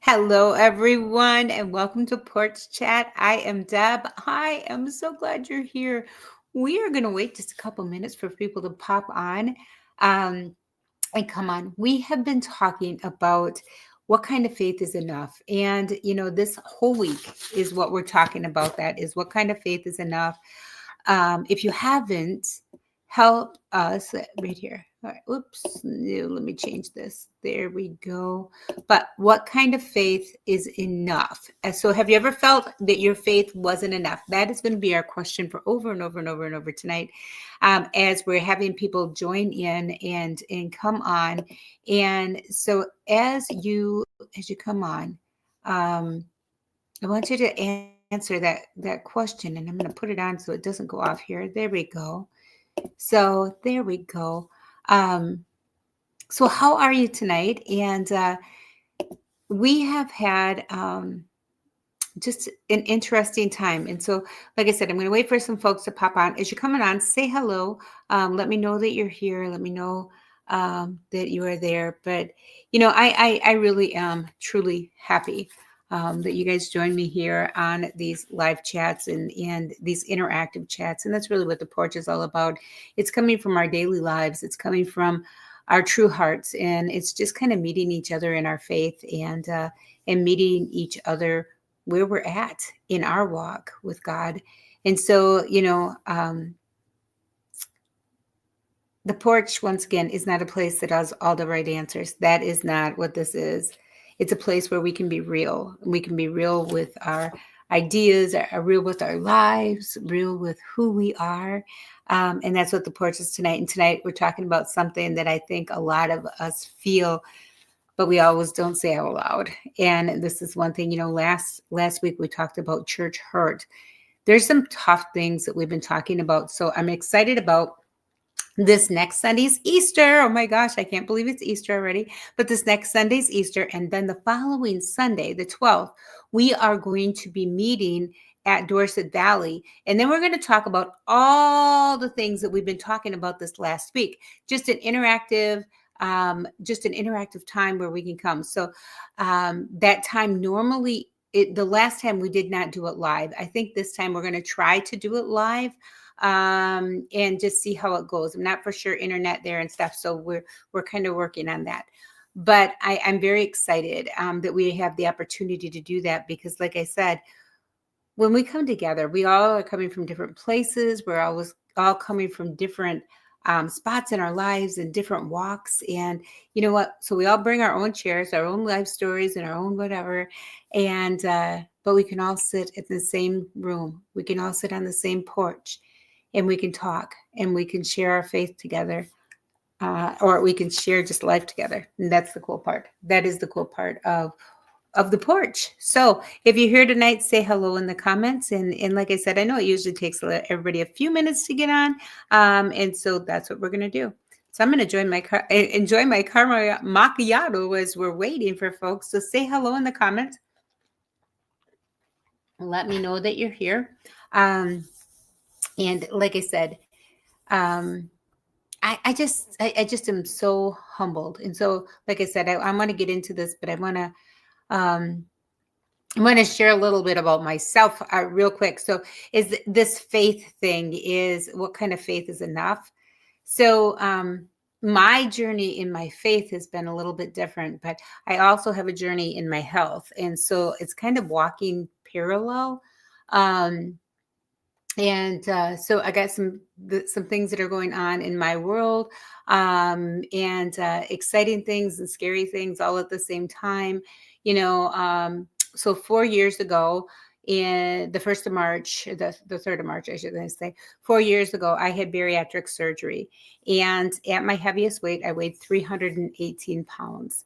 Hello, everyone, and welcome to Porch Chat. I am Deb. I am so glad you're here. We are going to wait just a couple minutes for people to pop on um, and come on. We have been talking about what kind of faith is enough. And, this whole week is what we're talking about. That is what kind of faith is enough. If you haven't, help us right here. All right, oops, no, let me change this. There we go. But what kind of faith is enough? And so, have you ever felt that your faith wasn't enough? That is going to be our question for over and over and over and over tonight, as we're having people join in and come on. And so, as you come on, I want you to answer that question, and I'm going to put it on so it doesn't go off here. There we go. So there we go. Um, so how are you tonight? And we have had just an interesting time. And so, like I said, I'm going to wait for some folks to pop on. As you're coming on, say hello. Let me know that you're here. Let me know that you are there. But I really am truly happy that you guys join me here on these live chats and these interactive chats. And that's really what the porch is all about. It's coming from our daily lives. It's coming from our true hearts, and it's just kind of meeting each other in our faith and meeting each other where we're at in our walk with God. And so, the porch, once again, is not a place that has all the right answers. That is not what this is. It's a place where we can be real. We can be real with our ideas, real with our lives, real with who we are. And that's what the porch is tonight. And tonight we're talking about something that I think a lot of us feel, but we always don't say out loud. And this is one thing, last week we talked about church hurt. There's some tough things that we've been talking about. So I'm excited about this next Sunday's Easter. Oh my gosh, I can't believe it's Easter already. But this next Sunday's Easter. And then the following Sunday, the 12th, we are going to be meeting at Dorset Valley. And then we're going to talk about all the things that we've been talking about this last week. Just an interactive time where we can come. So that time normally, the last time we did not do it live. I think this time we're going to try to do it live and just see how it goes. I'm not for sure internet there and stuff. So we're kind of working on that. But I'm very excited that we have the opportunity to do that because, like I said, when we come together, we all are coming from different places. We're always all coming from different spots in our lives and different walks. And you know what? So we all bring our own chairs, our own life stories, and our own whatever. And but we can all sit in the same room. We can all sit on the same porch, and we can talk, and we can share our faith together, or we can share just life together. And that's the cool part. That is the cool part of the porch. So if you're here tonight, say hello in the comments. And like I said, I know it usually takes everybody a few minutes to get on. And so that's what we're going to do. So I'm going to enjoy my caramel macchiato as we're waiting for folks. So say hello in the comments. Let me know that you're here. And like I said, I just am so humbled. And so, like I said, I want to get into this, but um, I want to share a little bit about myself real quick. So is this faith thing is what kind of faith is enough? So my journey in my faith has been a little bit different, but I also have a journey in my health. And so it's kind of walking parallel. Um, and so I got some things that are going on in my world, and exciting things and scary things all at the same time. So 4 years ago, in the 1st of March, the 3rd of March, I should say, 4 years ago, I had bariatric surgery, and at my heaviest weight, I weighed 318 pounds.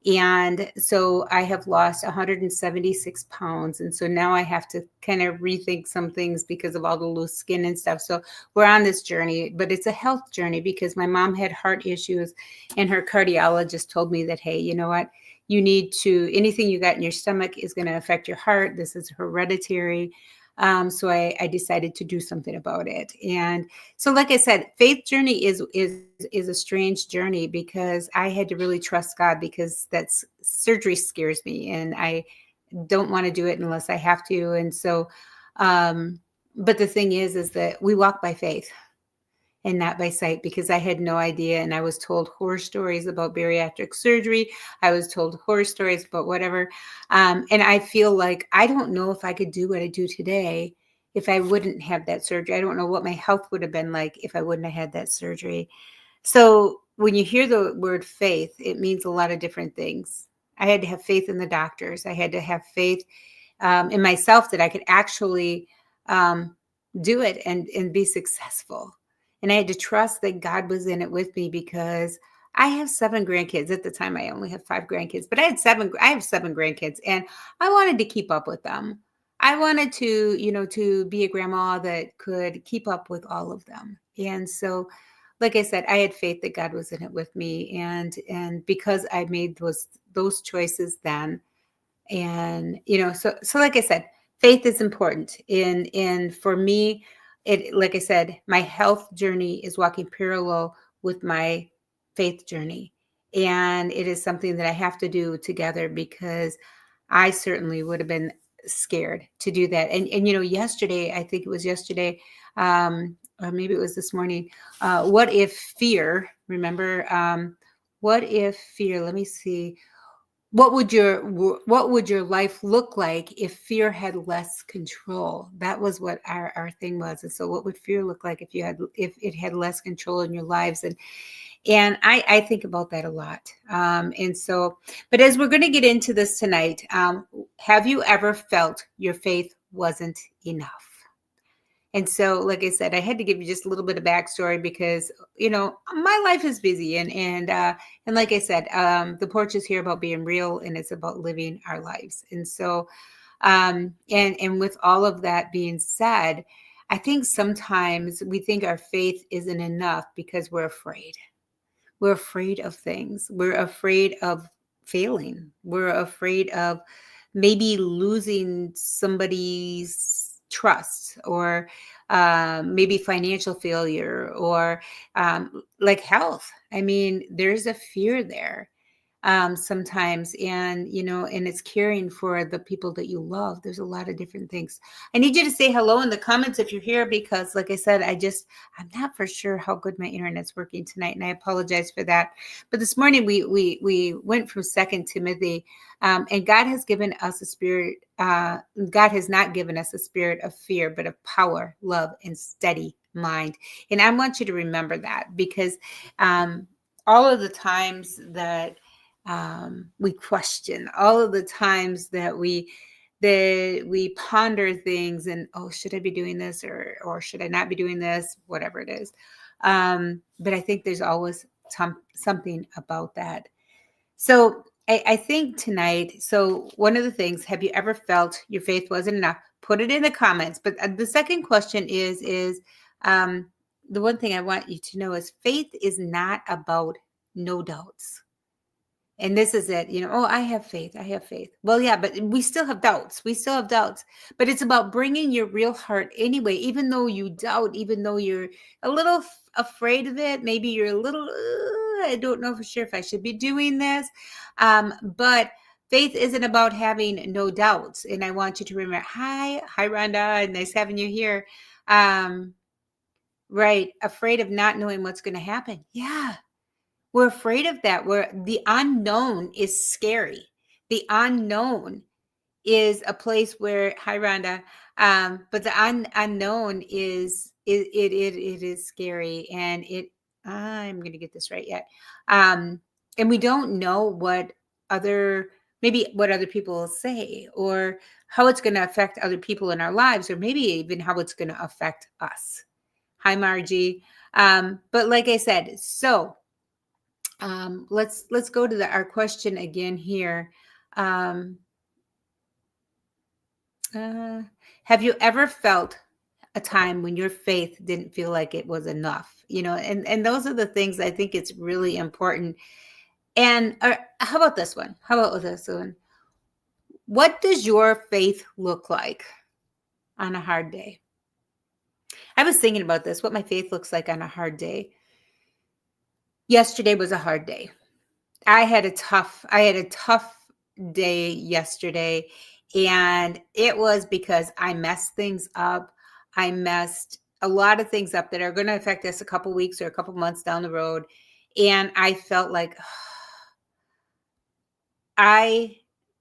And so I have lost 176 pounds. And so now I have to kind of rethink some things because of all the loose skin and stuff. So we're on this journey, but it's a health journey because my mom had heart issues and her cardiologist told me that, hey, you know what? You need to, anything you got in your stomach is going to affect your heart. This is hereditary. So I decided to do something about it. And so, like I said, faith journey is a strange journey because I had to really trust God, because that's surgery scares me, and I don't want to do it unless I have to. And so, um, but the thing is that we walk by faith and not by sight, because I had no idea. And I was told horror stories about bariatric surgery. I was told horror stories about whatever. And I feel like I don't know if I could do what I do today if I wouldn't have that surgery. I don't know what my health would have been like if I wouldn't have had that surgery. So when you hear the word faith, it means a lot of different things. I had to have faith in the doctors. I had to have faith in myself that I could actually um, do it and be successful. And I had to trust that God was in it with me, because I have 7 grandkids. At the time, I only have 5 grandkids, but I have 7 grandkids, and I wanted to keep up with them. I wanted to, to be a grandma that could keep up with all of them. And so, like I said, I had faith that God was in it with me. And because I made those choices then, and so like I said, faith is important. And for me, it, like I said, my health journey is walking parallel with my faith journey, and it is something that I have to do together, because I certainly would have been scared to do that. And yesterday, I think it was yesterday, or maybe it was this morning, what if fear, remember, what if fear, let me see, what would your life look like if fear had less control? That was what our thing was. And so what would fear look like if it had less control in your lives? And I think about that a lot. And so, but as we're going to get into this tonight, have you ever felt your faith wasn't enough? And so, like I said, I had to give you just a little bit of backstory, because my life is busy, and like I said, the porch is here about being real, and it's about living our lives. And so, and with all of that being said, I think sometimes we think our faith isn't enough because we're afraid. We're afraid of things. We're afraid of failing. We're afraid of maybe losing somebody's trust, or maybe financial failure, or like health. I mean, there's a fear there sometimes, and it's caring for the people that you love. There's a lot of different things. I need you to say hello in the comments if you're here, because like I said, I'm not for sure how good my internet's working tonight, and I apologize for that. But this morning we went from Second Timothy, and God has given us a spirit. God has not given us a spirit of fear, but of power, love, and steady mind. And I want you to remember that, because all of the times that we question, all of the times that we ponder things, and, oh, should I be doing this, or should I not be doing this, whatever it is. But I think there's always something about that. So I think tonight, so one of the things, have you ever felt your faith wasn't enough? Put it in the comments. But the second question is um, the one thing I want you to know is faith is not about no doubts. And this is it, oh, I have faith. I have faith. Well, yeah, but we still have doubts. We still have doubts. But it's about bringing your real heart anyway, even though you doubt, even though you're a little afraid of it. Maybe you're a little, I don't know for sure if I should be doing this. But faith isn't about having no doubts. And I want you to remember, hi, Rhonda. Nice having you here. Right. Afraid of not knowing what's going to happen. Yeah. We're afraid of that. The unknown is scary. The unknown is a place where, hi Rhonda, but the unknown it is scary, and I'm going to get this right yet. And we don't know what other people will say, or how it's going to affect other people in our lives, or maybe even how it's going to affect us. Hi Margie. But like I said, so let's go to our question again here. Um, have you ever felt a time when your faith didn't feel like it was enough? And those are the things I think it's really important. And how about this one? How about this one? What does your faith look like? on a hard day. I was thinking about this, what my faith looks like on a hard day. Yesterday was a hard day. I had a tough day yesterday, and it was because I messed things up. I messed a lot of things up that are going to affect us a couple weeks or a couple months down the road. And I felt like I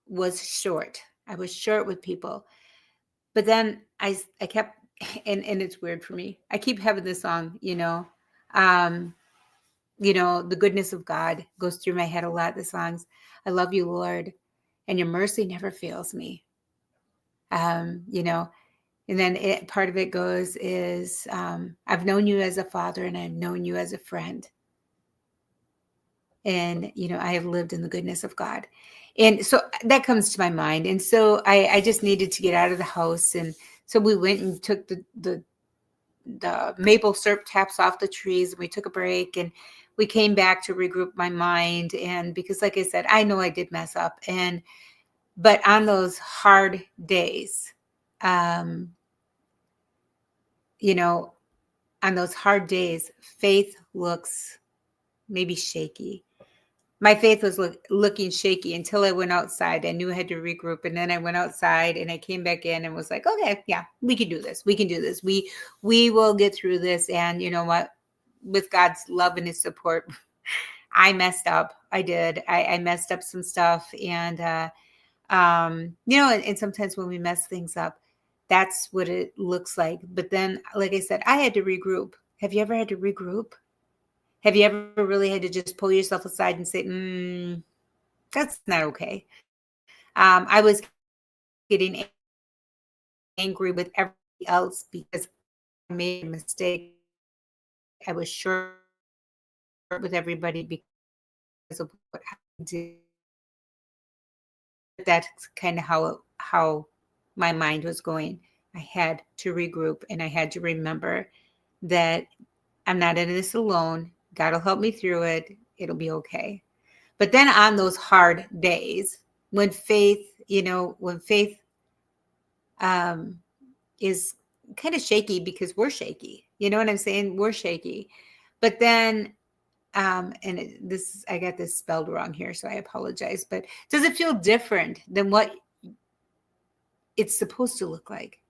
was short. I was short with people. But then I kept and it's weird for me. I keep having this song, um, the goodness of God goes through my head a lot. The songs, I love you, Lord, and your mercy never fails me. Um, you know, and then part of it goes is I've known you as a father and I've known you as a friend. And, I have lived in the goodness of God. And so that comes to my mind. And so I just needed to get out of the house. And so we went and took the maple syrup taps off the trees, and we took a break, and we came back to regroup my mind. And because, like I said, I know I did mess up, but on those hard days, um you know on those hard days, faith looks maybe shaky. My faith was looking shaky until I went outside. I knew I had to regroup, and then I went outside and I came back in and was like, okay, yeah, we can do this. We can do this. We will get through this. And you know what? With God's love and his support, I messed up. I did. I messed up some stuff. And and sometimes when we mess things up, that's what it looks like. But then, like I said, I had to regroup. Have you ever had to regroup? Have you ever really had to just pull yourself aside and say, that's not okay? I was getting angry with everybody else because I made a mistake. I was short with everybody because of what I did. That's kind of how my mind was going. I had to regroup, and I had to remember that I'm not in this alone. God will help me through it. It'll be okay. But then on those hard days, when faith um, is kind of shaky because we're shaky. You know what I'm saying? We're shaky. But then, I got this spelled wrong here, so I apologize. But does it feel different than what it's supposed to look like?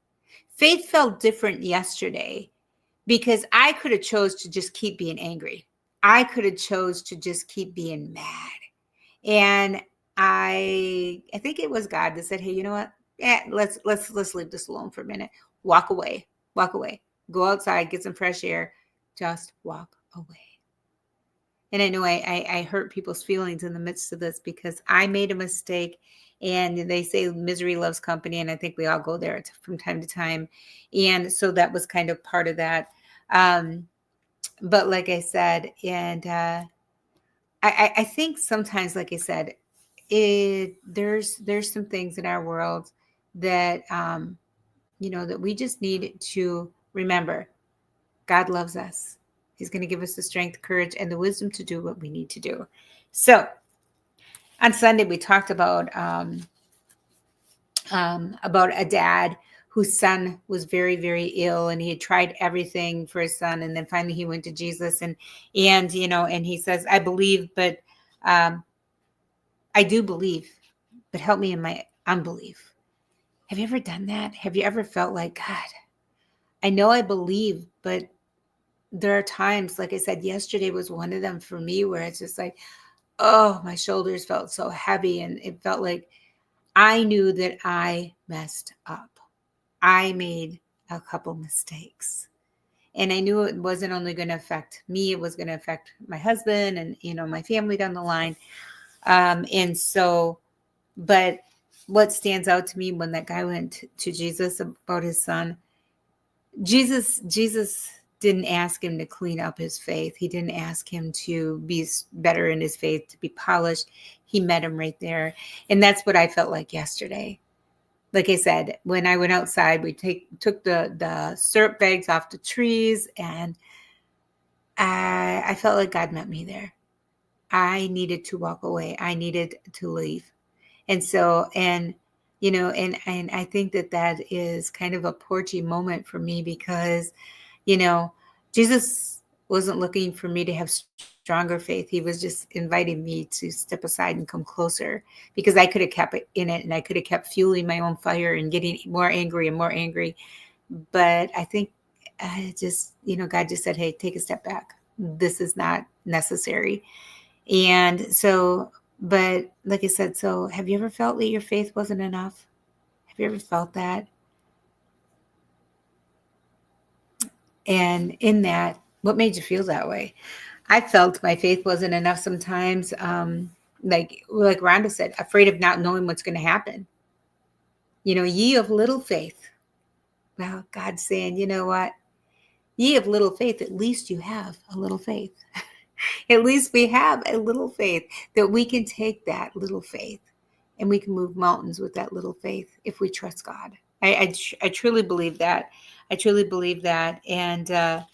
Faith felt different yesterday because I could have chose to just keep being angry. I could have chose to just keep being mad. And I think it was God that said, "Hey, you know what? Yeah, let's leave this alone for a minute. Walk away. Walk away. Go outside, get some fresh air. Just walk away." And I know I hurt people's feelings in the midst of this because I made a mistake. And they say misery loves company, and I think we all go there from time to time. And so that was kind of part of that. Um, but like I said, and I think sometimes, like I said, there's some things in our world that that we just need to remember. God loves us. He's going to give us the strength, courage, and the wisdom to do what we need to do. So on Sunday we talked about a dad whose son was very, very ill, and he had tried everything for his son, and then finally he went to Jesus, and he says, "I believe, but um, I do believe, but help me in my unbelief." Have you ever done that? Have you ever felt like, God, I know I believe, but there are times, like I said, yesterday was one of them for me, where it's just like, oh, my shoulders felt so heavy, and it felt like I knew that I messed up. I made a couple mistakes. And I knew it wasn't only going to affect me, it was going to affect my husband and, my family down the line. And so, but what stands out to me when that guy went to Jesus about his son, Jesus didn't ask him to clean up his faith. He didn't ask him to be better in his faith, to be polished. He met him right there. And that's what I felt like yesterday. Like I said, when I went outside, we took the syrup bags off the trees, and I felt like God met me there. I needed to walk away. I needed to leave. And so, and I think that is kind of a porchy moment for me because, you know, Jesus wasn't looking for me to have stronger faith. He was just inviting me to step aside and come closer because I could have kept it in it and I could have kept fueling my own fire and getting more angry and more angry. But I think I just, God just said, hey, take a step back. This is not necessary. And so, but like I said, so have you ever felt that your faith wasn't enough? Have you ever felt that? And in that, what made you feel that way? I felt my faith wasn't enough sometimes. Like Rhonda said, afraid of not knowing what's going to happen. Ye of little faith. Well, God's saying, you know what? Ye of little faith, at least you have a little faith. At least we have a little faith that we can take that little faith and we can move mountains with that little faith if we trust God. I truly believe that. I truly believe that. And so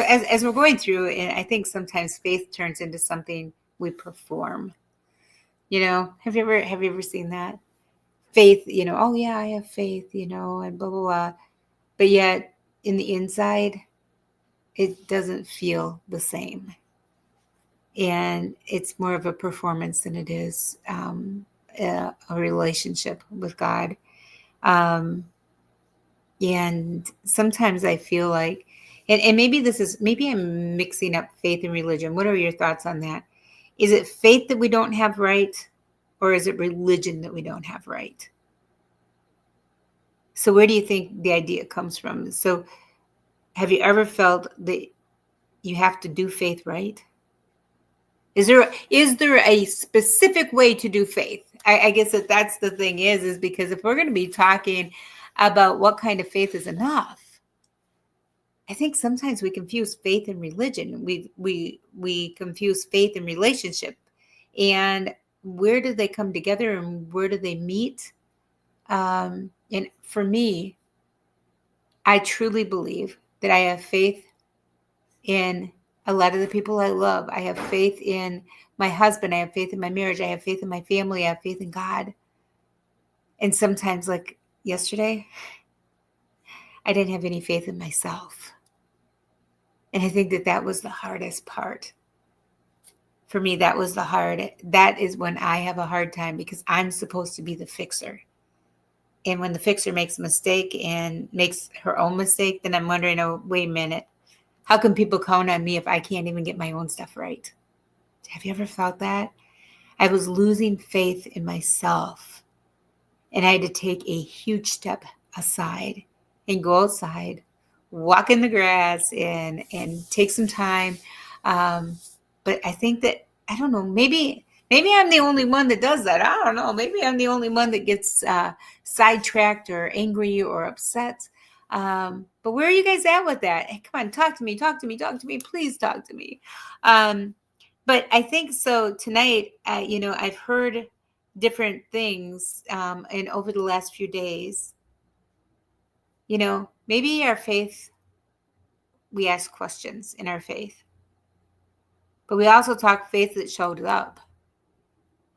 as we're going through, and I think sometimes faith turns into something we perform. Have you ever seen that? Faith, oh yeah, I have faith, and blah blah blah. But yet in the inside, it doesn't feel the same. And it's more of a performance than it is a relationship with God. Um, and sometimes I feel like, and maybe I'm mixing up faith and religion. What are your thoughts on that? Is it faith that we don't have right, or is it religion that we don't have right? So where do you think the idea comes from? So have you ever felt that you have to do faith right? Is there a specific way to do faith? I guess that's the thing is because if we're going to be talking about what kind of faith is enough, I think sometimes we confuse faith and religion. We confuse faith and relationship, and where do they come together and where do they meet? And for me, I truly believe that I have faith in a lot of the people I love. I have faith in my husband. I have faith in my marriage. I have faith in my family. I have faith in God. And sometimes, like yesterday, I didn't have any faith in myself. And I think that was the hardest part. For me, that is when I have a hard time because I'm supposed to be the fixer. And when the fixer makes a mistake and makes her own mistake, then I'm wondering, oh, wait a minute. How can people count on me if I can't even get my own stuff right? Have you ever felt that? I was losing faith in myself. And I had to take a huge step aside and go outside, walk in the grass and take some time. But I think that, I don't know, maybe I'm the only one that does that. I don't know. Maybe I'm the only one that gets sidetracked or angry or upset. But where are you guys at with that? Hey, come on, talk to me, please talk to me. But I think so tonight, I've heard different things and over the last few days, maybe our faith, we ask questions in our faith, but we also talk faith that showed up.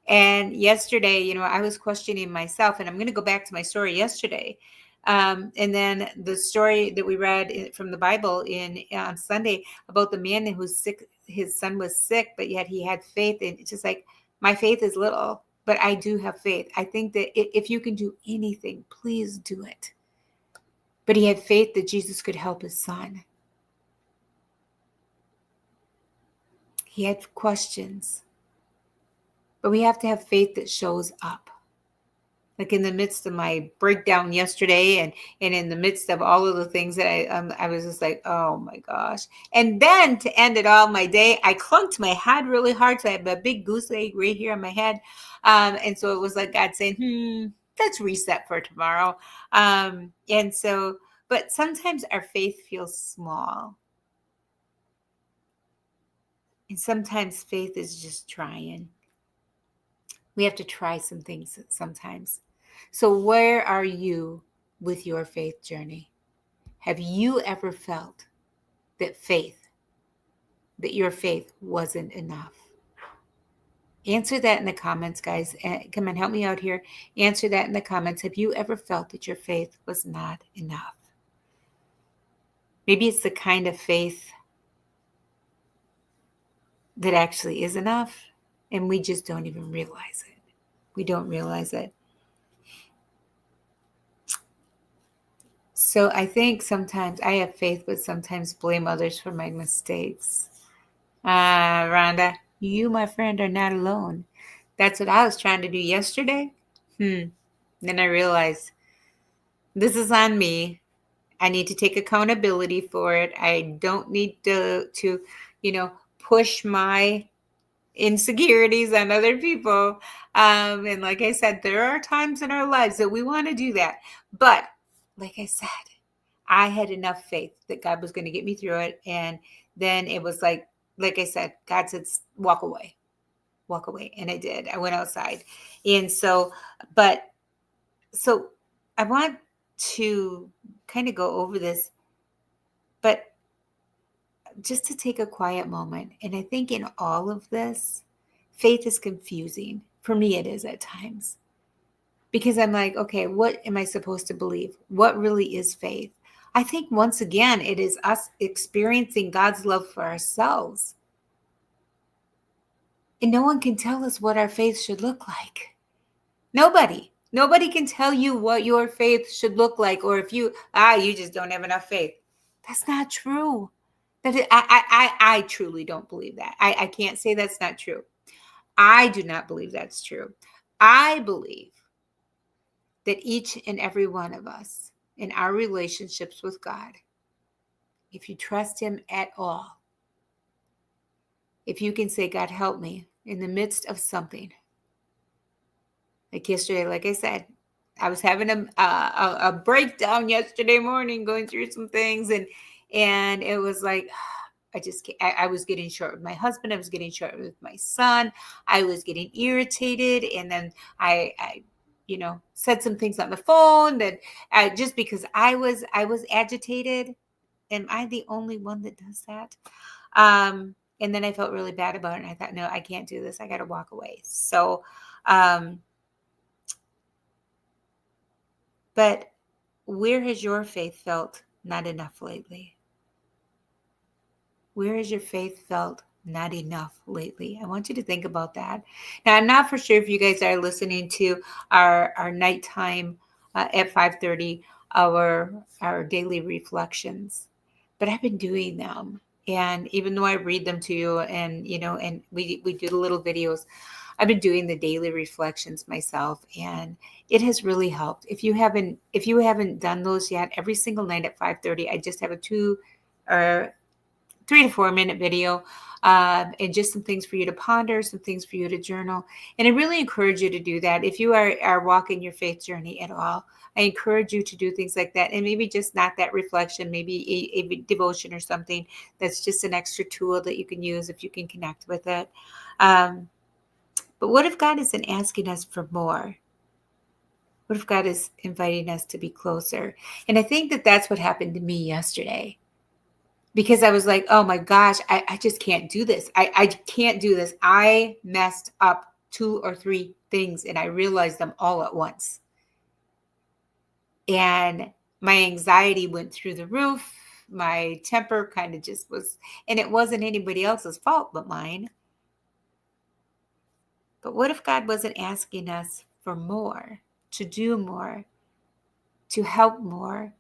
And yesterday, I was questioning myself, and I'm going to go back to my story yesterday. And then the story that we read from the Bible on Sunday about the man who's sick, his son was sick, but yet he had faith. And it's just like, my faith is little, but I do have faith. I think that if you can do anything, please do it. But he had faith that Jesus could help his son. He had questions, but we have to have faith that shows up. Like in the midst of my breakdown yesterday and in the midst of all of the things that I was just like, oh my gosh. And then to end it all, my day, I clunked my head really hard. So I have a big goose egg right here on my head. And so it was like God saying, let's reset for tomorrow. But sometimes our faith feels small. And sometimes faith is just trying. We have to try some things sometimes. So where are you with your faith journey? Have you ever felt that your faith wasn't enough? Answer that in the comments, guys. Come on, help me out here. Answer that in the comments. Have you ever felt that your faith was not enough? Maybe it's the kind of faith that actually is enough, and we just don't even realize it. We don't realize it. So I think sometimes I have faith, but sometimes blame others for my mistakes. Rhonda, you, my friend, are not alone. That's what I was trying to do yesterday. Then I realized this is on me. I need to take accountability for it. I don't need to push my insecurities on other people. And like I said, there are times in our lives that we want to do that. But like I said, I had enough faith that God was going to get me through it. And then it was like I said, God said, walk away. And I did. I went outside. And so I want to kind of go over this, but just to take a quiet moment. And I think in all of this, faith is confusing. For me, it is at times. Because I'm like, okay, what am I supposed to believe? What really is faith? I think once again, it is us experiencing God's love for ourselves. And no one can tell us what our faith should look like. Nobody can tell you what your faith should look like, or if you just don't have enough faith. That's not true. I truly don't believe that. I can't say that's not true. I do not believe that's true. I believe that each and every one of us in our relationships with God, if you trust Him at all, if you can say, God, help me in the midst of something. Like yesterday, like I said, I was having a breakdown yesterday morning, going through some things, and it was like, I was getting short with my husband. I was getting short with my son. I was getting irritated, and then I said some things on the phone that just because I was agitated. Am I the only one that does that? And then I felt really bad about it, and I thought, no, I can't do this. I got to walk away. So, but where has your faith felt not enough lately? Where has your faith felt not enough lately? I want you to think about that. Now, I'm not for sure if you guys are listening to our nighttime at 5:30, our daily reflections, but I've been doing them. And even though I read them to you, and and we do the little videos, I've been doing the daily reflections myself, and it has really helped. If you haven't done those yet, every single night at 5:30, I just have a 3 to 4 minute video, and just some things for you to ponder, some things for you to journal. And I really encourage you to do that. If you are walking your faith journey at all, I encourage you to do things like that. And maybe just not that reflection, maybe a devotion or something that's just an extra tool that you can use if you can connect with it. But what if God isn't asking us for more? What if God is inviting us to be closer? And I think that that's what happened to me yesterday. Because I was like, oh my gosh, I just can't do this. I can't do this. I messed up 2 or 3 things, and I realized them all at once. And my anxiety went through the roof. My temper kind of just was, and it wasn't anybody else's fault but mine. But what if God wasn't asking us for more, to do more, to help more,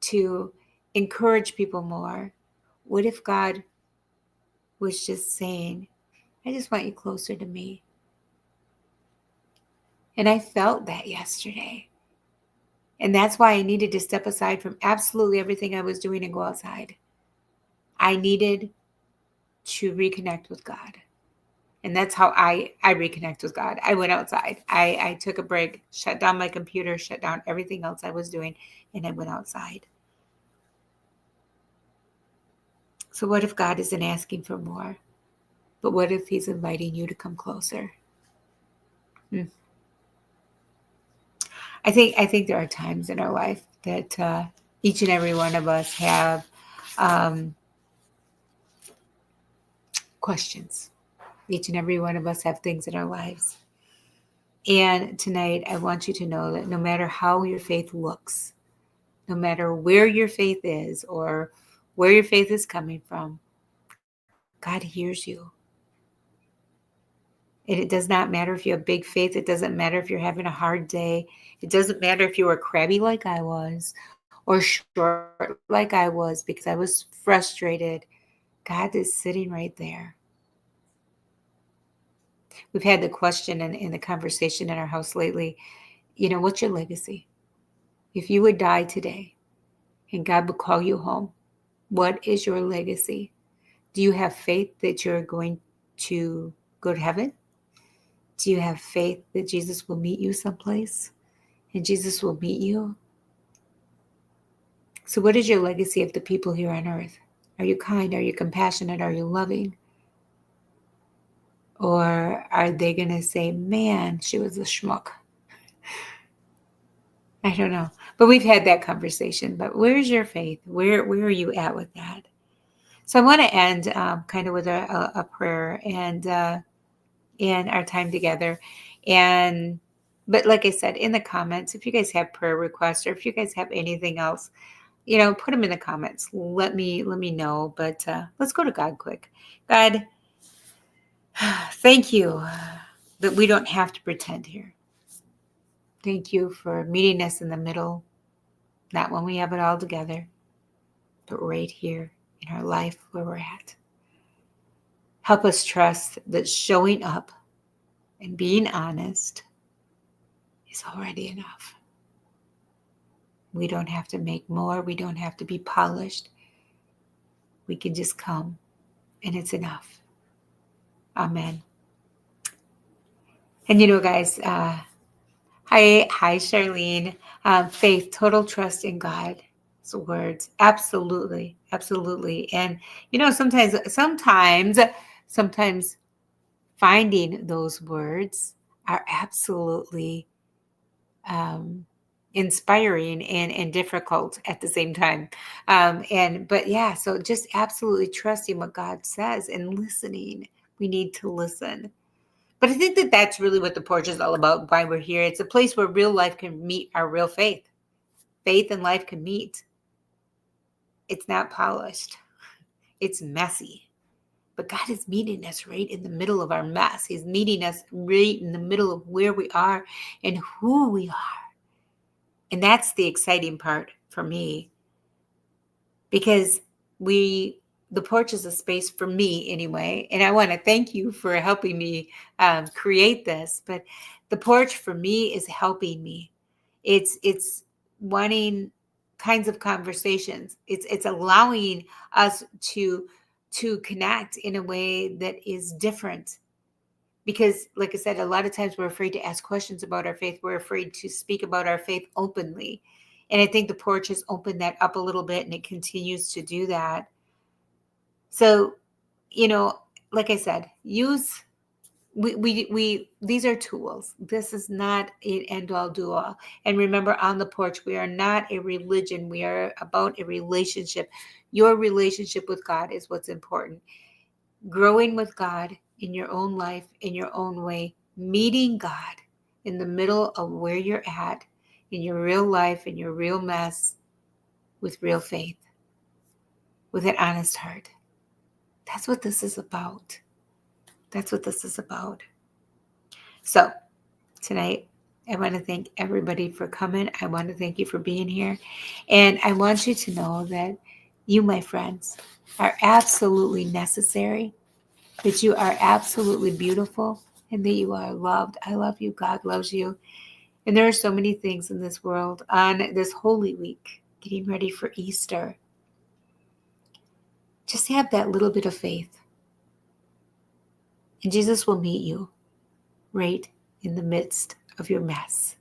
to encourage people more? What if God was just saying, I just want you closer to me? And I felt that yesterday. And that's why I needed to step aside from absolutely everything I was doing and go outside. I needed to reconnect with God. And that's how I reconnect with God. I went outside. I took a break, shut down my computer, shut down everything else I was doing, and I went outside. So what if God isn't asking for more? But what if He's inviting you to come closer? I think there are times in our life that each and every one of us have questions. Each and every one of us have things in our lives. And tonight, I want you to know that no matter how your faith looks, no matter where your faith is or where your faith is coming from, God hears you. And it does not matter if you have big faith. It doesn't matter if you're having a hard day. It doesn't matter if you were crabby like I was or short like I was because I was frustrated. God is sitting right there. We've had the question in the conversation in our house lately, what's your legacy? If you would die today and God would call you home, what is your legacy? Do you have faith that you're going to go to heaven? Do you have faith that Jesus will meet you someplace and Jesus will meet you? So, what is your legacy of the people here on earth? Are you kind? Are you compassionate? Are you loving? Or are they going to say, man, she was a schmuck? I don't know. But we've had that conversation. But where's your faith? Where are you at with that? So I want to end kind of with a prayer and our time together. But like I said, in the comments, if you guys have prayer requests or if you guys have anything else, put them in the comments. Let me know. But let's go to God quick. God, thank you that we don't have to pretend here. Thank you for meeting us in the middle, not when we have it all together, but right here in our life where we're at. Help us trust that showing up and being honest is already enough. We don't have to make more. We don't have to be polished. We can just come and it's enough. Amen. And guys, hi Charlene. Faith, total trust in God's words. Absolutely. Absolutely. And sometimes finding those words are absolutely inspiring and difficult at the same time. So just absolutely trusting what God says and listening. We need to listen. But I think that that's really what the porch is all about, why we're here. It's a place where real life can meet our real faith. Faith and life can meet. It's not polished. It's messy. But God is meeting us right in the middle of our mess. He's meeting us right in the middle of where we are and who we are. And that's the exciting part for me. Because the porch is a space for me anyway. And I want to thank you for helping me create this. But the porch for me is helping me. It's wanting kinds of conversations. It's allowing us to connect in a way that is different. Because, like I said, a lot of times we're afraid to ask questions about our faith. We're afraid to speak about our faith openly. And I think the porch has opened that up a little bit, and it continues to do that. So, like I said, these are tools. This is not an end all do all. And remember, on the porch, we are not a religion. We are about a relationship. Your relationship with God is what's important. Growing with God in your own life, in your own way, meeting God in the middle of where you're at, in your real life, in your real mess, with real faith, with an honest heart. That's what this is about. That's what this is about. So tonight, I want to thank everybody for coming. I want to thank you for being here. And I want you to know that you, my friends, are absolutely necessary, that you are absolutely beautiful, and that you are loved. I love you. God loves you. And there are so many things in this world on this Holy Week, getting ready for Easter. Just have that little bit of faith. And Jesus will meet you right in the midst of your mess,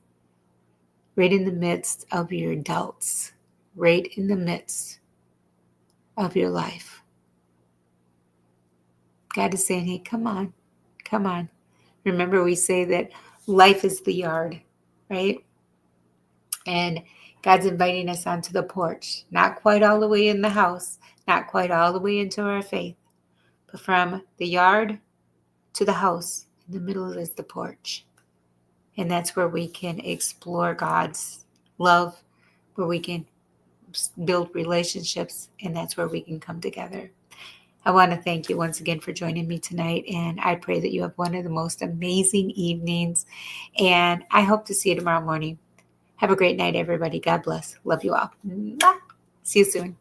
right in the midst of your doubts, right in the midst of your life. God is saying, hey, come on, come on. Remember, we say that life is the yard, right? And God's inviting us onto the porch, not quite all the way in the house, not quite all the way into our faith, but from the yard to the house. In the middle is the porch. And that's where we can explore God's love, where we can build relationships, and that's where we can come together. I want to thank you once again for joining me tonight, and I pray that you have one of the most amazing evenings, and I hope to see you tomorrow morning. Have a great night, everybody. God bless. Love you all. Mwah. See you soon.